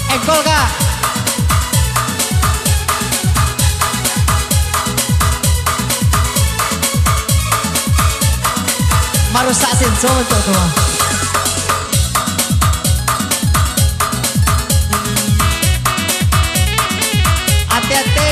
Engkol kak. Marusak senso untuk tuh. Hati-hati.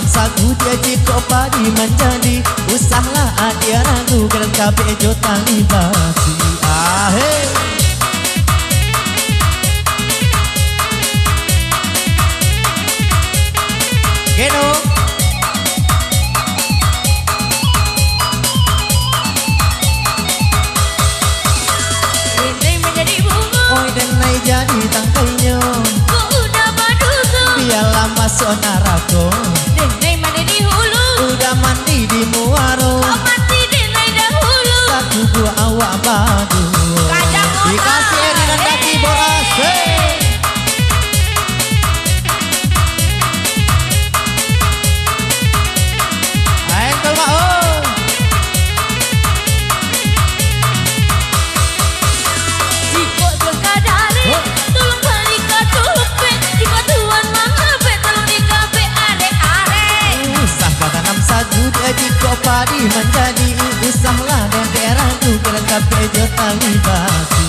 Sagu dia jika padi menjadi usahlah dia ragu kerana kabeh jo tali basi ahe Geno ini menjadi bunga oi dan naik jadi tangkainya ku udah badusu biarlah masuk narako udah mandi di muaro mandi di naik dahulu satu dua awak badu dikasih dengan kaki boras engkol mak oh jika tuan kadari tolong balik ke dompet jika tuan mengabe tolong dikabe are-are usah tanam sagu dia jika padi menjadi usahlah dan daerah tu kerana kabeh jo tali basi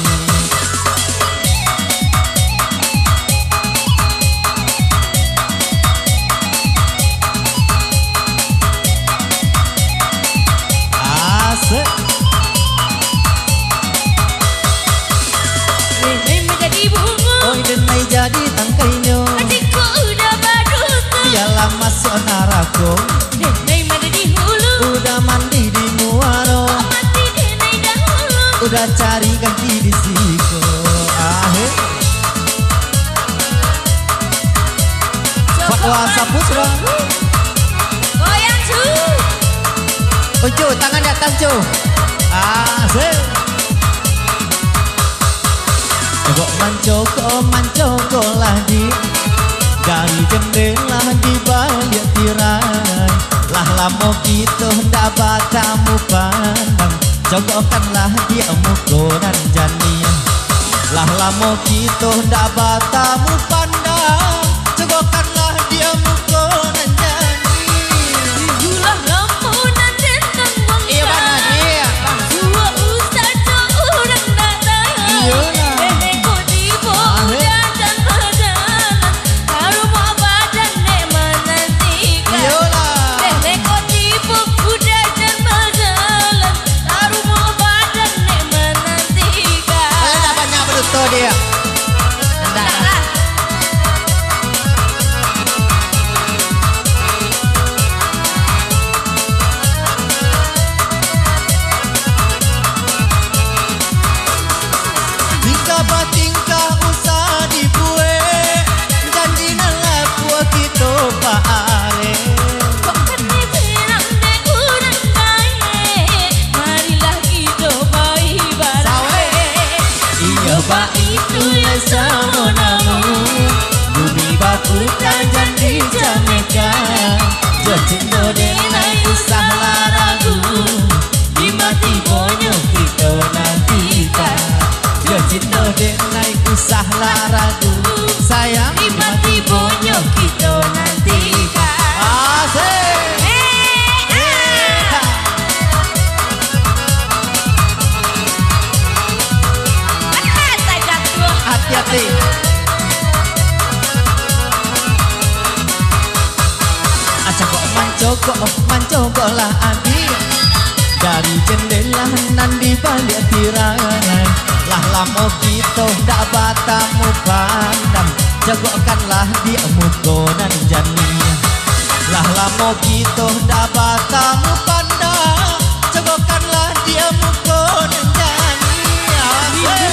asik ini menjadi bunga oi denai jadi tangkainya jika udah badut biarlah masuk narako udah mandi di muaro mandi di naik dahulu udah cari ganti di siko ahe Fatwa Putra goyang cu Ucu tangan di atas cu asik kok mancoko lah di dari jendela di balik tirai lah lamo kita hendak batamu pandang jogokanlah dia muko dan janian lah lamo kita hendak batamu pandang jogokanlah dia muko dan janian julah lamunan tentang bangsa iya mana dia dua usah orang datang nenek kau di boda dan berjalan baru mau badan nek menantikan dia enggak tingkah usah dibue janji nalah puak kita pak are kok kene pirang dek urang bae marilah kita bayi bareng iya pak itu sama namu bumi baku dan dijamekan jocinto denai usah laragu dimati bonyo kita nantikan jocinto denai usah laragu sayang dimati bonyo kita nantikan asik hati-hati aja kok mancoko lah adi dari jendela nan di balik tirai lah lamo kita ndak batamu pandang jagokanlah dia muko nan janian lah lamo kita ndak batamu pandang jagokanlah dia muko nan janian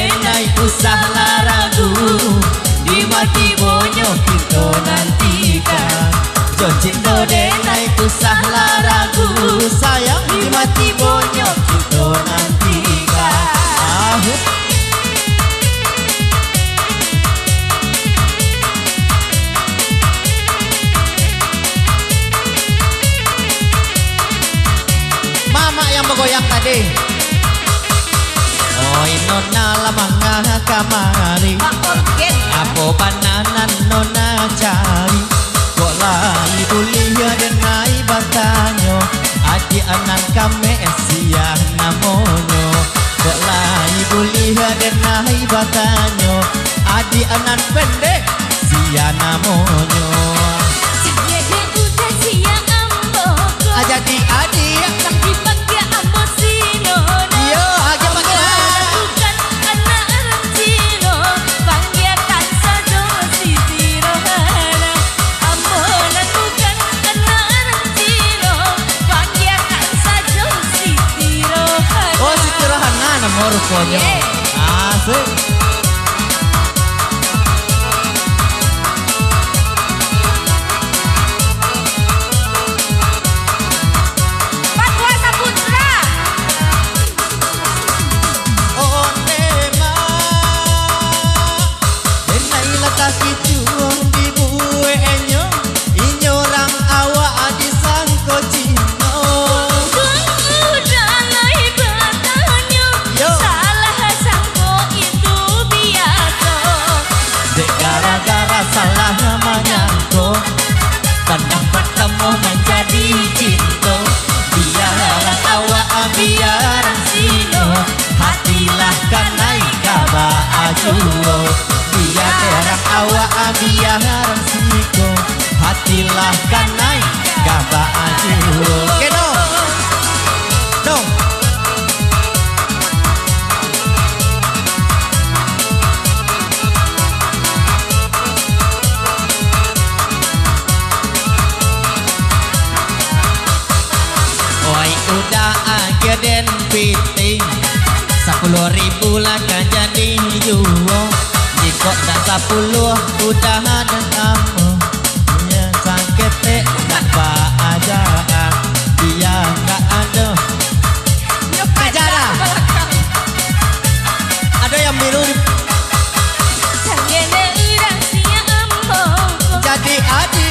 denai usah laragu di mati bonyo kita nantikan. Joncindo denai usah laragu sayang di mati bonyo kita nantikan. Mama yang bergoyang tadi. Oi nona lamanga kamari, apa pananan nona cari. Kok lai bulia denai batanyo, adi anan kame siang namonyo. Kok lai bulia denai batanyo, adi anan pendek siang namonyo. Jadi adik tapi panggil ambo sino. Yo, agak panggil bukan anak orang Cino, panggilkan saja si Tiro Hana. Ambo nan bukan anak orang Cino, panggilkan saja si Tiro Hana. Oh, si Tiro Hana nama rupanya. Asik. Salah menyangko, pandang bertemu menjadi cinta. Biaran awak biaran sino, hatilah kanai kaba ajuo. Biaran awak biaran sino, hatilah kanai kaba ajuo. Keno, dong. Udah agen piting 10.000 lah kan jadi juo. Jika tak 10 udah ada kamu ya sakit tak baajaan dia gak ada ajaran. Ada yang biru jadi adik.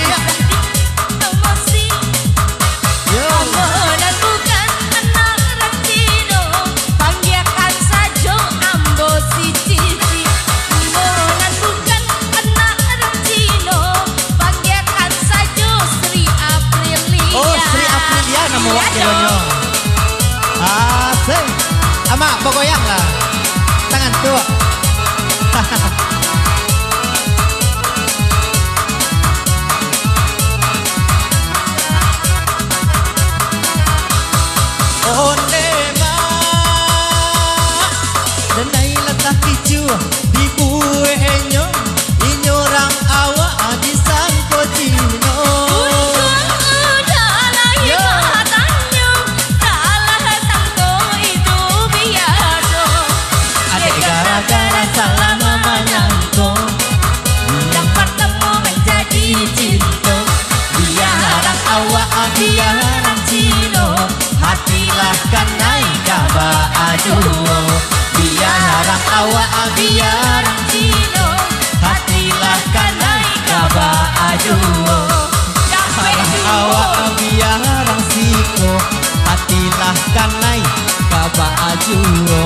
Asik. Ama bergoyang lah. Tangan tua. Oh nema denai letak kicu di kue enyo inyorang awak di sangko cino. Salah menyangko, dapat temu menjadi cinta. Biaran awak biaran Cino, hatilah kanai kaba aduo. Biaran awak biaran Cino, hatilah kanai kaba aduo. Biaran awak biaran Siko, hatilah kanai kaba aduo.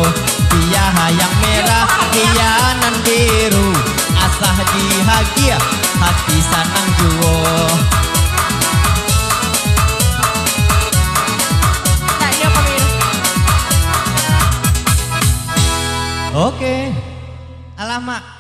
Dia yang merah, dia nan biru, asah dihagia, hati sanang juo. Oke, alamak.